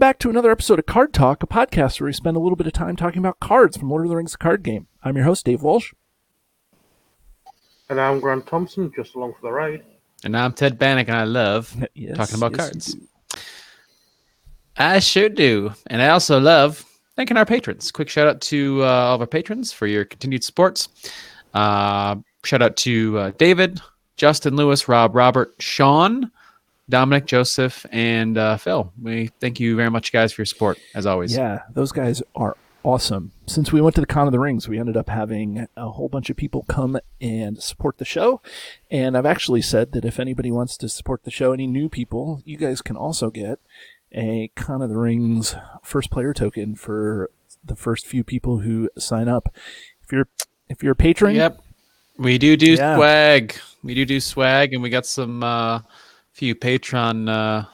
back to another episode of Card Talk, a podcast where we spend a little bit of time talking about cards from Lord of the Rings, the card game. I'm your host, Dave Walsh. And I'm Grant Thompson, just along for the ride. And I'm Ted Bannock, and I love talking about cards. I sure do. And I also love thanking our patrons. Quick shout out to all of our patrons for your continued support. Shout out to David, Justin, Lewis, Rob, Robert, Sean, Dominic, Joseph, and Phil. We thank you very much, guys, for your support, as always. Yeah, those guys are awesome. Since we went to the Con of the Rings, we ended up having a whole bunch of people come and support the show. And I've actually said that if anybody wants to support the show, any new people, you guys can also get a Con of the Rings first player token for the first few people who sign up. If you're a patron, yep, we do swag. We do swag, and we got some few Patreon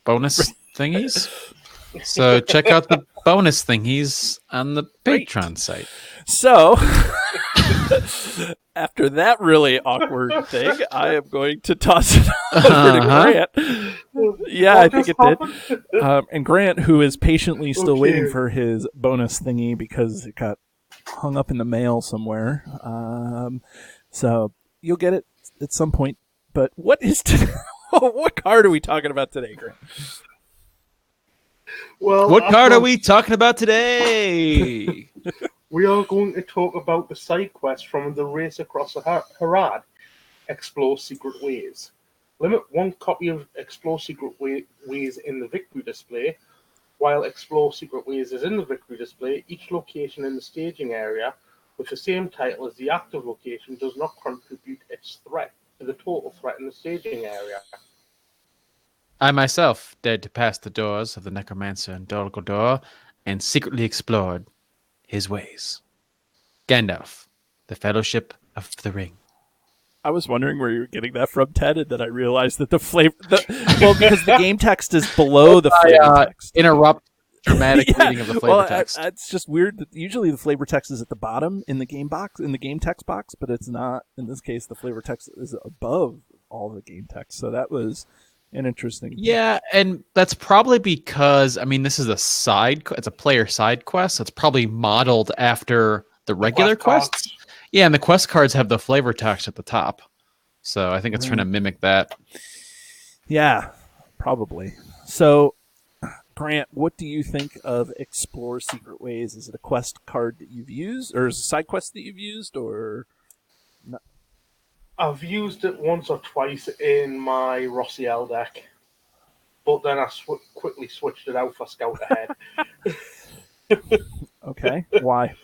bonus thingies. So check out the bonus thingies on the Patreon site. So after that really awkward thing, I am going to toss it over to Grant. Yeah, I think it did. And Grant, who is patiently still waiting for his bonus thingy because it got hung up in the mail somewhere. So you'll get it at some point. But what card are we talking about today, Grant? Well, what card are we talking about today? We are going to talk about the side quest from the Race Across the Harad, Explore Secret Ways. Limit one copy of Explore Secret Ways in the victory display. While Explore Secret Ways is in the victory display, each location in the staging area with the same title as the active location does not contribute its threat to the total threat in the staging area. I myself dared to pass the doors of the necromancer in Dol Guldur and secretly explored his ways. Gandalf, the Fellowship of the Ring. I was wondering where you were getting that from, Ted, and then I realized that because the game text is below the flavor text. Interrupt dramatic reading of the flavor text. It's just weird that usually the flavor text is at the bottom in the game text box, but it's not. In this case, the flavor text is above all the game text. So that was an interesting thing. Yeah, and that's probably because, this is it's a player side quest, so it's probably modeled after the regular quests. Yeah, and the quest cards have the flavor text at the top. So I think it's trying to mimic that. Yeah, probably. So, Grant, what do you think of Explore Secret Ways? Is it a quest card that you've used, or is it a side quest that you've used, or not? I've used it once or twice in my Rossiel deck, but then I quickly switched it out for Scout Ahead. Okay, why?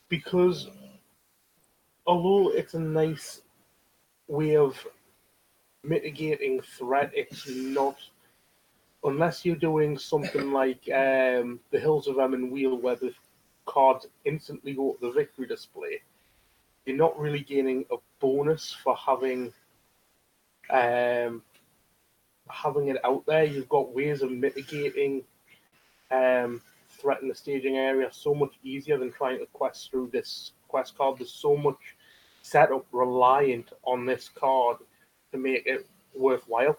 Because although it's a nice way of mitigating threat, it's not, unless you're doing something like the Hills of Emyn Wheel, where the cards instantly go to the victory display. You're not really gaining a bonus for having it out there. You've got ways of mitigating threat in the staging area so much easier than trying to quest through this quest card. There's so much setup reliant on this card to make it worthwhile.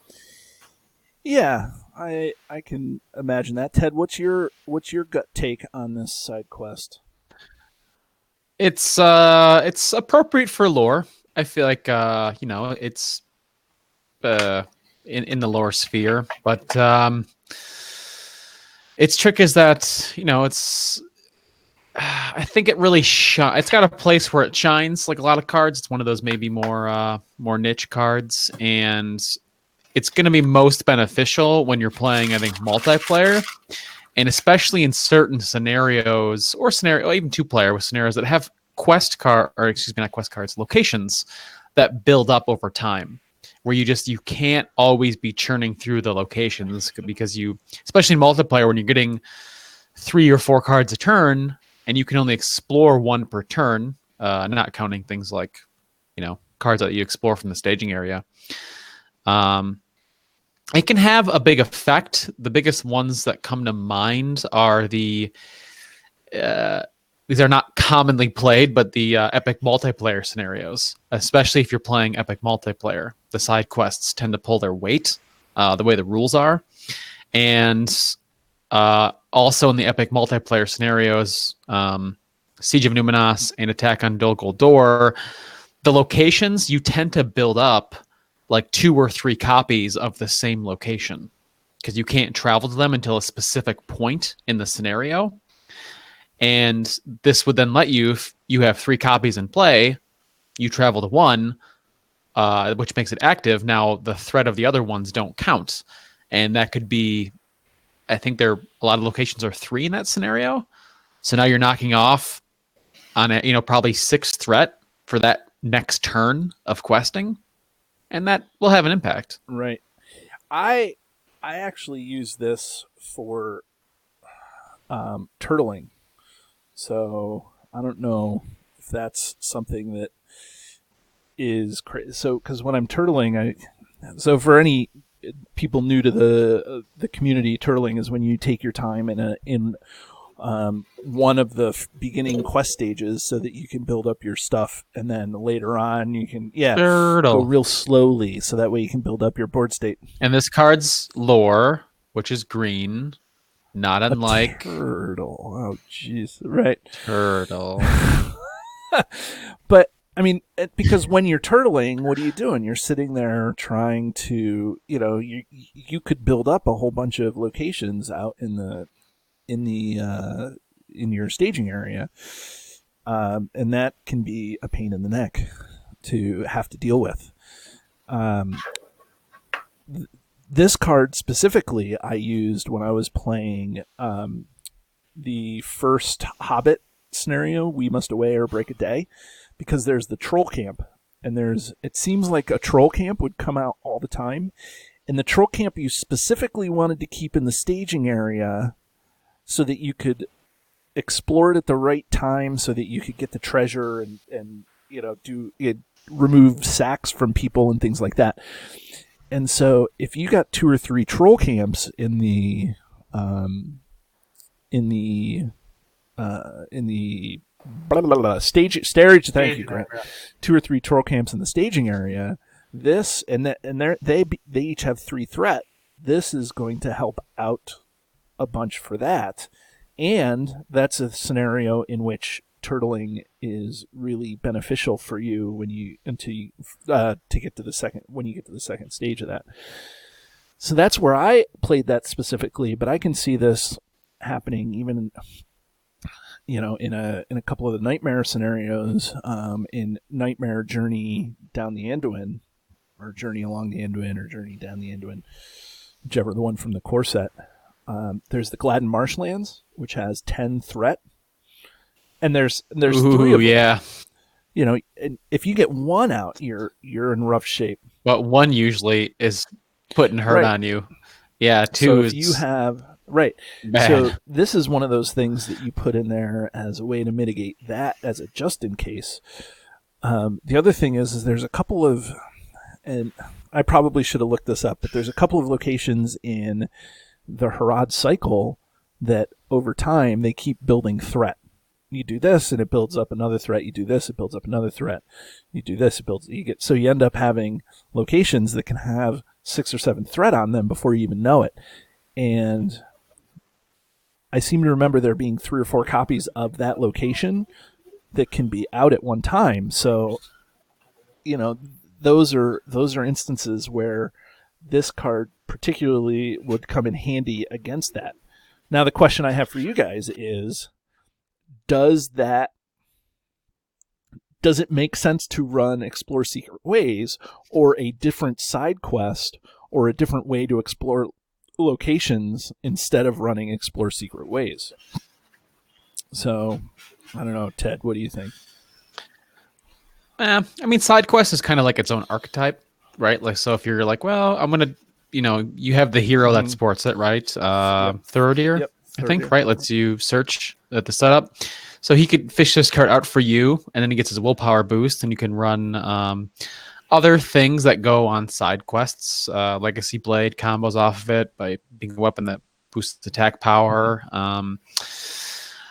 Yeah, I can imagine that. Ted, what's your gut take on this side quest? It's appropriate for lore. I feel like it's in the lore sphere, but its trick is that it's. I think it really it's got a place where it shines, like a lot of cards. It's one of those maybe more niche cards, and it's going to be most beneficial when you're playing, I think, multiplayer. And especially in certain scenarios, or even two-player with scenarios that have locations that build up over time, where you can't always be churning through the locations because especially in multiplayer, when you're getting 3 or 4 cards a turn, and you can only explore one per turn, not counting things like, cards that you explore from the staging area. It can have a big effect. The biggest ones that come to mind are these are not commonly played, but the epic multiplayer scenarios, especially if you're playing epic multiplayer. The side quests tend to pull their weight the way the rules are. And also in the epic multiplayer scenarios, Siege of Numenos and Attack on Dol Guldur, the locations, you tend to build up like 2 or 3 copies of the same location because you can't travel to them until a specific point in the scenario. And this would then let you, if you have 3 copies in play, you travel to one, which makes it active. Now the threat of the other ones don't count. And that could be, I think a lot of locations are 3 in that scenario. So now you're knocking off on a, probably 6th threat for that next turn of questing. And that will have an impact. Right. I actually use this for turtling. So I don't know if that's something that is crazy. So because when I'm turtling, so for any people new to the community, turtling is when you take your time in one of the beginning quest stages so that you can build up your stuff, and then later on you can go real slowly so that way you can build up your board state. And this card's lore, which is green, not unlike turtle. Oh jeez, right, turtle. But I mean, because when you're turtling, what are you doing? You're sitting there trying to, you could build up a whole bunch of locations out in your staging area, and that can be a pain in the neck to have to deal with. This card specifically, I used when I was playing the first Hobbit scenario, We Must Away or Break a Day, because there's the troll camp, and it seems like a troll camp would come out all the time, and the troll camp you specifically wanted to keep in the staging area so that you could explore it at the right time, so that you could get the treasure and remove sacks from people and things like that. And so if you got 2 or 3 troll camps in the stage, thank you, Grant. 2 or 3 troll camps in the staging area. They each have 3 threat. This is going to help out a bunch for that, and that's a scenario in which turtling is really beneficial for you when you get to the second stage of that. So that's where I played that specifically, but I can see this happening even in a couple of the nightmare scenarios, in Nightmare Journey Down the Anduin, or Journey Along the Anduin, or Journey Down the Anduin, whichever the one from the core set. There's the Gladden Marshlands, which has 10 threat, and there's 3 of them. Yeah. And if you get 1 out, you're in rough shape. But 1 usually is putting hurt on you. Yeah, 2 so is if you have right. bad. So this is one of those things that you put in there as a way to mitigate that as a just in case. The other thing is there's a couple of, and I probably should have looked this up, but there's a couple of locations in the Harad cycle that over time they keep building threat. You do this and it builds up another threat. You do this, it builds up another threat. You do this, so you end up having locations that can have 6 or 7 threat on them before you even know it. And I seem to remember there being 3 or 4 copies of that location that can be out at one time. So, those are instances where this card particularly would come in handy against that. Now, the question I have for you guys is, does it make sense to run Explore Secret Ways, or a different side quest, or a different way to explore locations instead of running Explore Secret Ways? So, I don't know, Ted, what do you think? Side quest is kind of like its own archetype, right? Like, so if you're like, well, I'm gonna, you have the hero that supports it, right? Thorodir, Yep. I think, right? Lets you search at the setup. So he could fish this card out for you, and then he gets his willpower boost, and you can run other things that go on side quests, Legacy Blade combos off of it by being a weapon that boosts attack power.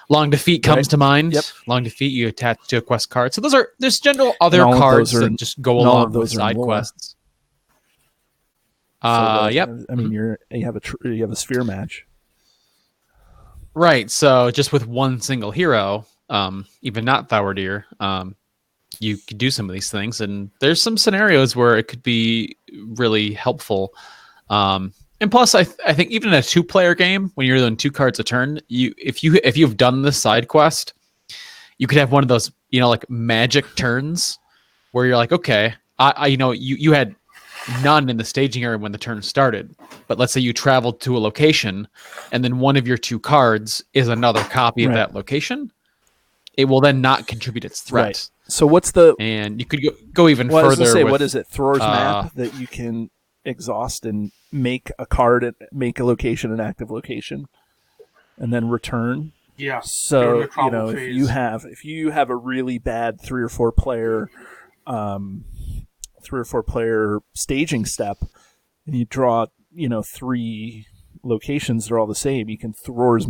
Long Defeat comes to mind. Yep. Long Defeat you attach to a quest card. So there's general other cards that just go along with side quests. Yep. I mean, you have a sphere match. Right. So just with one single hero, even not Thowardir, you could do some of these things, and there's some scenarios where it could be really helpful. And plus, I think even in a 2-player game, when you're doing 2 cards a turn, if you've done this side quest, you could have one of those like magic turns where you're like, okay, you had none in the staging area when the turn started, but let's say you traveled to a location, and then one of your 2 cards is another copy of that location. It will then not contribute its threat. Right. So and you could go even further. I was gonna say, what is it? Thrower's map that you can exhaust and make a card, make a location an active location, and then return. Yeah. So if you have a really bad 3 or 4 player staging step, and you draw 3 locations, they're all the same. You can Thrower's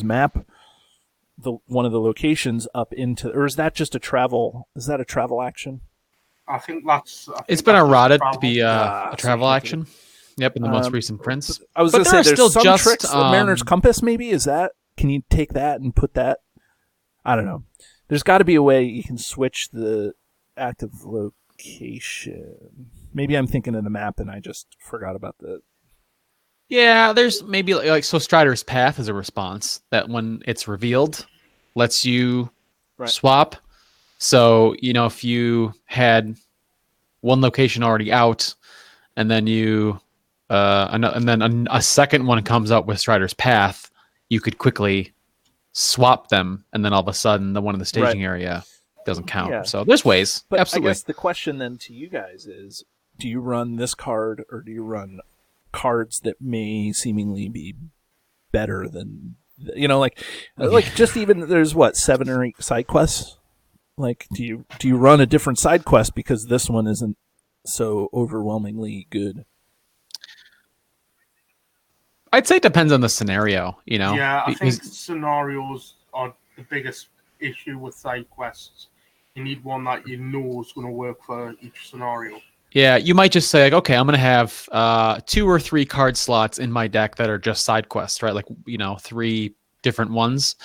map one of the locations up into, or is that just a travel? Is that a travel action? I think it's been eroded to be a travel action. Yep, in the most recent prints. I was going to say there's some tricks. Mariner's Compass, maybe, is that? Can you take that and put that? I don't know. There's got to be a way you can switch the active location. Maybe I'm thinking of the map and I just forgot about the. Yeah, there's maybe so Strider's Path is a response that when it's revealed lets you swap. So, if you had one location already out and then and then a second one comes up with Strider's Path, you could quickly swap them, and then all of a sudden the one in the staging area doesn't count. Yeah. So there's ways. But absolutely. I guess the question then to you guys is, do you run this card or do you run cards that may seemingly be better than like just even there's 7 or 8 side quests? Like, do you run a different side quest because this one isn't so overwhelmingly good? I'd say it depends on the scenario, Yeah, I think scenarios are the biggest issue with side quests. You need one that you know is going to work for each scenario. Yeah, you might just say, okay, I'm going to have 2 or 3 card slots in my deck that are just side quests, right? Like, 3 different ones.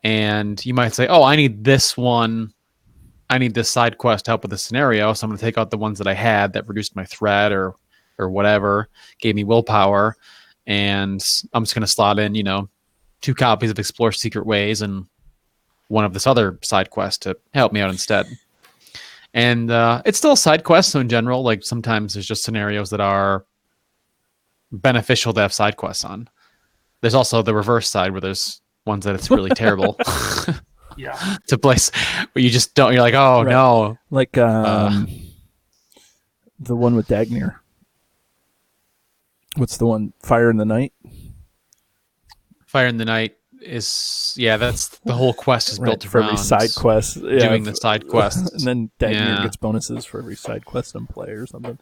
And you might say, oh, I need this one. I need this side quest to help with the scenario. So I'm going to take out the ones that I had that reduced my threat or whatever, gave me willpower. And I'm just going to slot in, 2 copies of Explore Secret Ways and one of this other side quest to help me out instead. And it's still a side quest, so in general, like sometimes there's just scenarios that are beneficial to have side quests on. There's also the reverse side where there's ones that it's really terrible to place where you just don't. You're like, oh no, like the one with Dagnir. What's the one? Fire in the Night. Fire in the Night is that's the whole quest is built for every side quest. Doing the side quest, and then Dagnir gets bonuses for every side quest in play or something.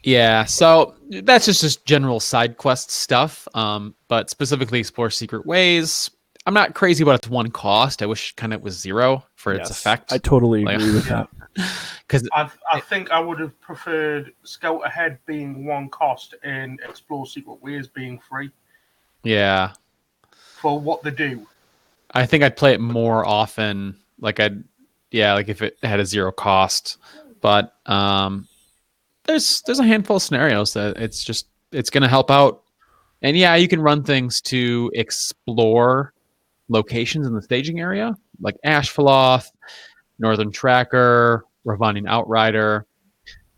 Yeah, so that's just general side quest stuff. But specifically Explore Secret Ways, I'm not crazy about its 1 cost. I wish kind of it was 0 for its effect. I totally agree with that. Because I think I would have preferred Scout Ahead being 1 cost and Explore Secret Ways being free. Yeah. For what they do. I think I'd play it more often. Like if it had a 0 cost. But there's a handful of scenarios that it's going to help out. And you can run things to explore locations in the staging area, like Ashfaloth, Northern Tracker, Ravanian Outrider.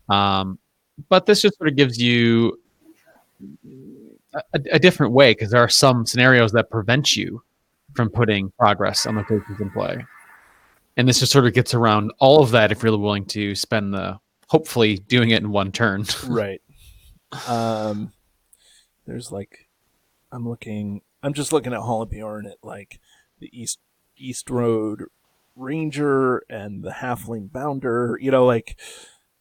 But this just sort of gives you a different way, because there are some scenarios that prevent you from putting progress on locations in play. And this just sort of gets around all of that if you're willing to spend hopefully doing it in 1 turn. Right. There's I'm just looking at Hall of Bjorn at like the East Road Ranger and the Halfling Bounder.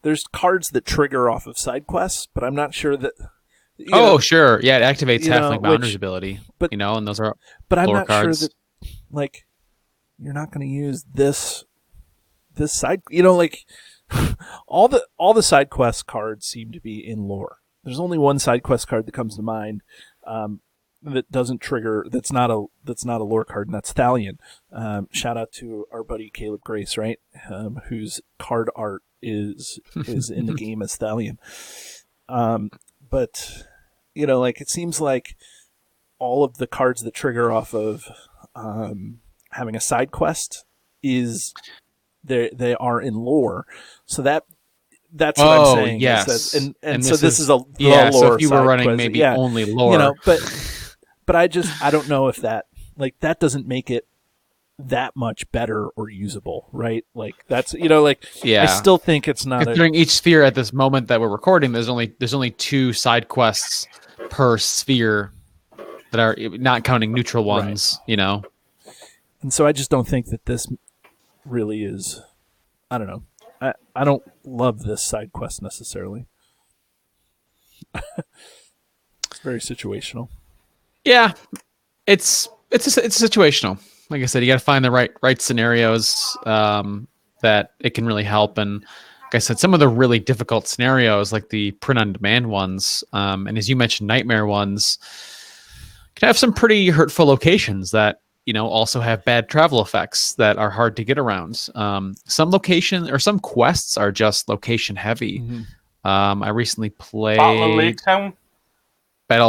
There's cards that trigger off of side quests, but I'm not sure that. Sure. Yeah, it activates Halfling Bounder's ability. And those are but I'm not cards. sure that, you're not going to use this side. all the side quest cards seem to be in lore. There's only one side quest card that comes to mind that doesn't trigger. That's not a lore card, and that's Thalion. Shout out to our buddy Caleb Grace, right? Whose card art is in the game as Thalion. But like it seems like all of the cards that trigger off of having a side quest they are in lore. So that's what I'm saying. Yes. And so this is a lore. So if you were running quest, maybe only lore, but I don't know if that doesn't make it that much better or usable, right? Like that's I still think it's not considering each sphere at this moment that we're recording. There's only 2 side quests per sphere that are not counting neutral ones. Right. And so I just don't think that this really is. I don't know. I don't love this side quest necessarily. It's very situational. Yeah, it's situational. Like I said, you got to find the right scenarios that it can really help. And like I said, some of the really difficult scenarios, like the print on demand ones, and as you mentioned, nightmare ones, can have some pretty hurtful locations that also have bad travel effects that are hard to get around. Some location or some quests are just location heavy. Mm-hmm. I recently played Battle of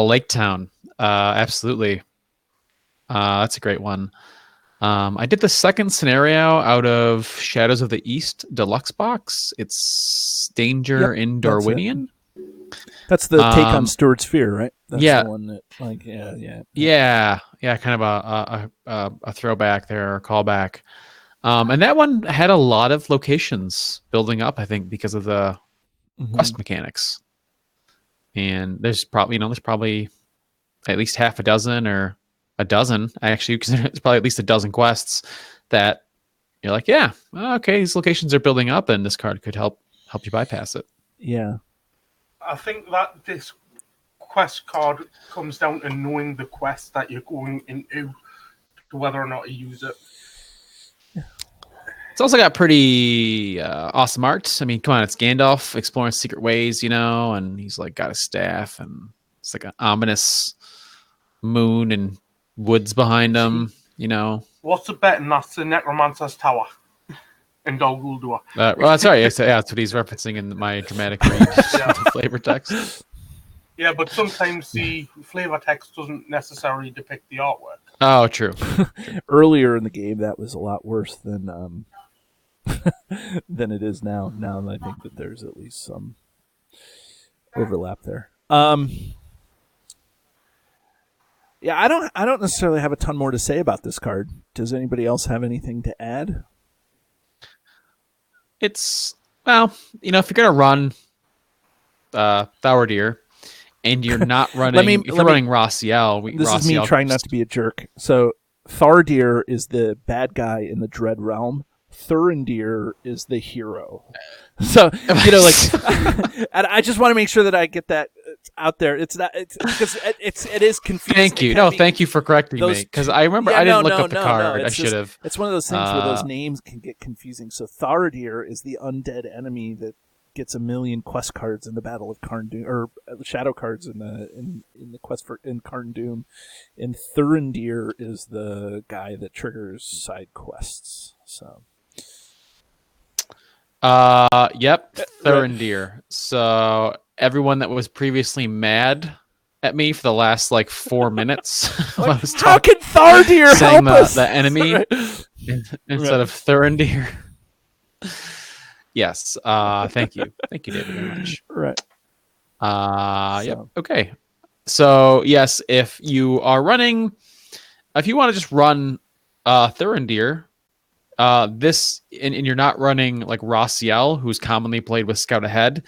Lake Town. Absolutely. That's a great one. I did the second scenario out of Shadows of the East Deluxe Box. It's Danger in Dorwinian. That's the take on Stuart's Fear, right? That's the one that, kind of a throwback there, a callback. And that one had a lot of locations building up, I think, because of the quest mechanics. And there's probably at least half a dozen or a dozen. I actually consider it's probably at least a dozen quests that you're like, yeah, okay, these locations are building up, and this card could help you bypass it. Yeah. I think that this quest card comes down to knowing the quest that you're going into, to whether or not you use it. It's also got pretty awesome art. I mean, come on, it's Gandalf exploring secret ways, and he's like got a staff, and it's like an ominous moon and woods behind him, What's the bet? And that's the Necromancer's Tower in Dol Guldur. Well, that's right. That's what he's referencing in my dramatic read, the flavor text. Yeah, but sometimes the flavor text doesn't necessarily depict the artwork. Oh, true. Earlier in the game, that was a lot worse than than it is now. Now I think that there's at least some overlap there. Yeah, I don't necessarily have a ton more to say about this card. Does anybody else have anything to add? It's, if you're going to run Thauerdir and you're not running, running Raziel. This is me trying not to be a jerk. So Thauerdir is the bad guy in the Dread Realm. Thurindir is the hero. So, and I just want to make sure that I get that out there. It's not, because it is confusing. Thank you. Thank you for correcting me, because I remember I didn't look up the card. I should have. It's one of those things where those names can get confusing. So Thauerdir is the undead enemy that gets 1,000,000 quest cards in the Battle of Karn Doom, or shadow cards in the quest in Karn Doom, and Thurindir is the guy that triggers side quests. So. Yep, Thurindir. So everyone that was previously mad at me for the last 4 minutes, how can Thauerdir help us? The enemy instead of Thurindir. Yes. Thank you, David, very much. Right. Yep. Okay. So yes, if you want to just run Thurindir. This and you're not running like Raziel, who's commonly played with Scout Ahead.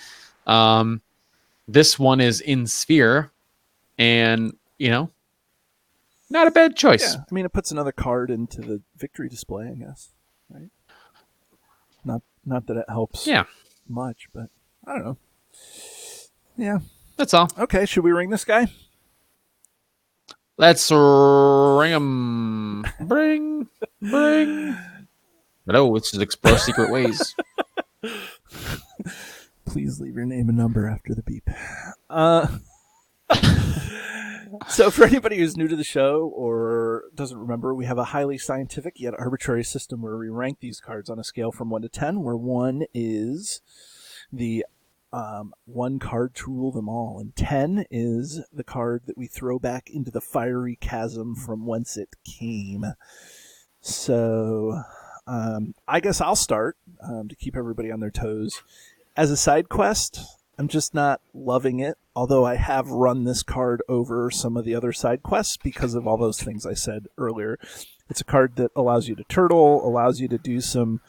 This one is in Sphere, and not a bad choice. Yeah. I mean, it puts another card into the victory display, I guess. Right? Not that it helps. Much, but I don't know. Yeah, that's all. Okay, should we ring this guy? Let's ring him. Bring. Hello, this is Explore Secret Ways. Please leave your name and number after the beep. So for anybody who's new to the show or doesn't remember, we have a highly scientific yet arbitrary system where we rank these cards on a scale from 1 to 10, where 1 is the one card to rule them all, and 10 is the card that we throw back into the fiery chasm from whence it came. So I guess I'll start to keep everybody on their toes. As a side quest, I'm just not loving it, although I have run this card over some of the other side quests because of all those things I said earlier. It's a card that allows you to turtle, allows you to do some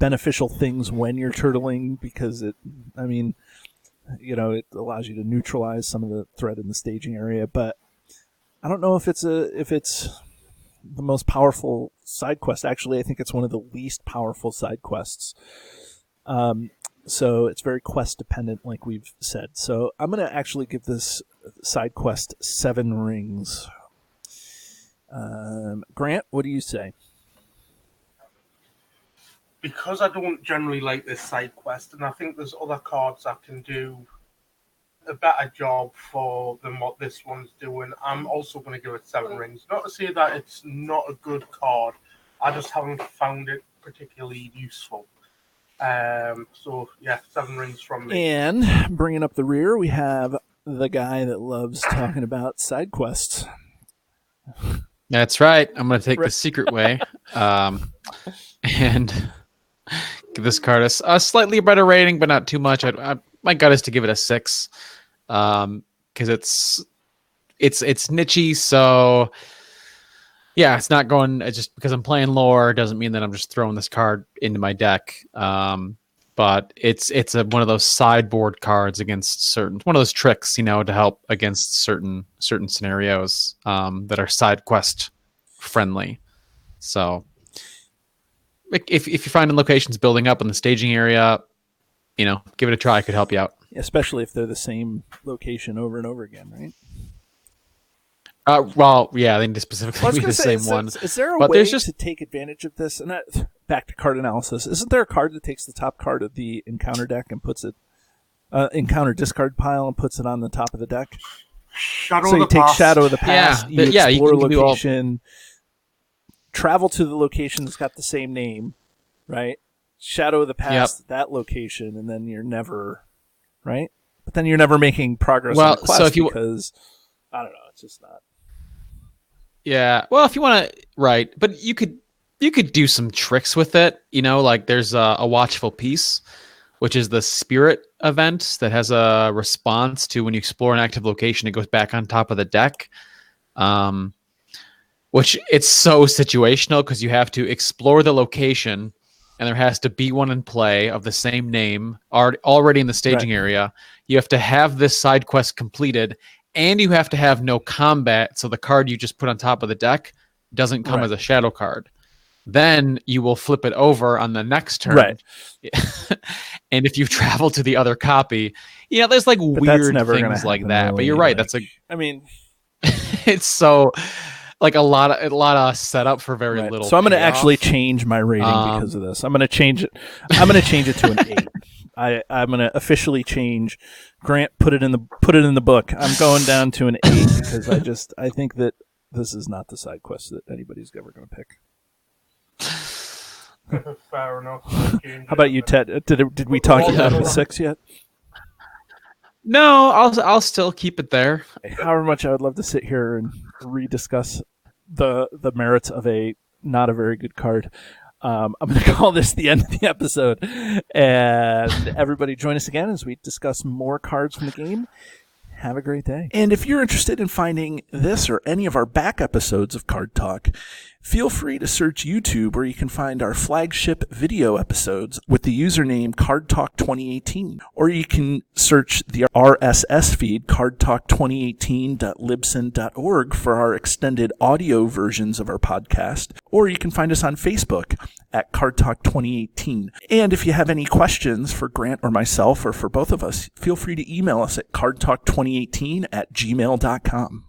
beneficial things when you're turtling, because it allows you to neutralize some of the threat in the staging area. But I don't know if it's the most powerful side quest. Actually, I think it's one of the least powerful side quests. So it's very quest dependent, like we've said. So I'm going to actually give this side quest 7 rings. Grant, what do you say? Because I don't generally like this side quest, and I think there's other cards that can do a better job for than what this one's doing, I'm also going to give it 7 rings. Not to say that it's not a good card, I just haven't found it particularly useful. So yeah, 7 rings from me. And bringing up the rear, we have the guy that loves talking about side quests. That's right. I'm going to take the secret way and give this card a slightly better rating, but not too much. My gut is to give it a 6 because it's nichey. So yeah, it's not going just because I'm playing lore doesn't mean that I'm just throwing this card into my deck. But it's one of those sideboard cards against one of those tricks, to help against certain scenarios that are side quest friendly. So if you're finding locations building up in the staging area, give it a try. It could help you out. Especially if they're the same location over and over again, right? Well, yeah, they need to specifically be the same one. Is there a way to take advantage of this? And back to card analysis. Isn't there a card that takes the top card of the encounter deck and puts it encounter discard pile and puts it on the top of the deck? Shadow so you take Shadow of the Past, you explore you location, travel to the location that's got the same name, right? Shadow of the Past, that location, and then you're never, right? But then you're never making progress on the quest because, I don't know, it's just not. Yeah, well, if you want to, right, but you could do some tricks with it, like there's a Watchful Piece, which is the spirit event that has a response to when you explore an active location, it goes back on top of the deck, which it's so situational because you have to explore the location and there has to be one in play of the same name already in the staging area. You have to have this side quest completed, and you have to have no combat, so the card you just put on top of the deck doesn't come as a shadow card. Then you will flip it over on the next turn. Right. And if you travel to the other copy, there's like weird things like that. But you're right. It's so like a lot of setup for very little. So I'm going to actually change my rating because of this. I'm going to change it. I'm going to change it to an 8. I'm going to officially change. Grant, put it in the book. I'm going down to an 8 because I think that this is not the side quest that anybody's ever going to pick. Fair enough. How about you, Ted? Did we talk you out of a 6 yet? No, I'll still keep it there. However much I would love to sit here and rediscuss the merits of a not a very good card. I'm going to call this the end of the episode. And everybody join us again as we discuss more cards from the game. Have a great day. And if you're interested in finding this or any of our back episodes of Card Talk, feel free to search YouTube where you can find our flagship video episodes with the username Card Talk 2018. Or you can search the RSS feed cardtalk2018.libsyn.org for our extended audio versions of our podcast. Or you can find us on Facebook at Card Talk 2018. And if you have any questions for Grant or myself or for both of us, feel free to email us at cardtalk2018@gmail.com.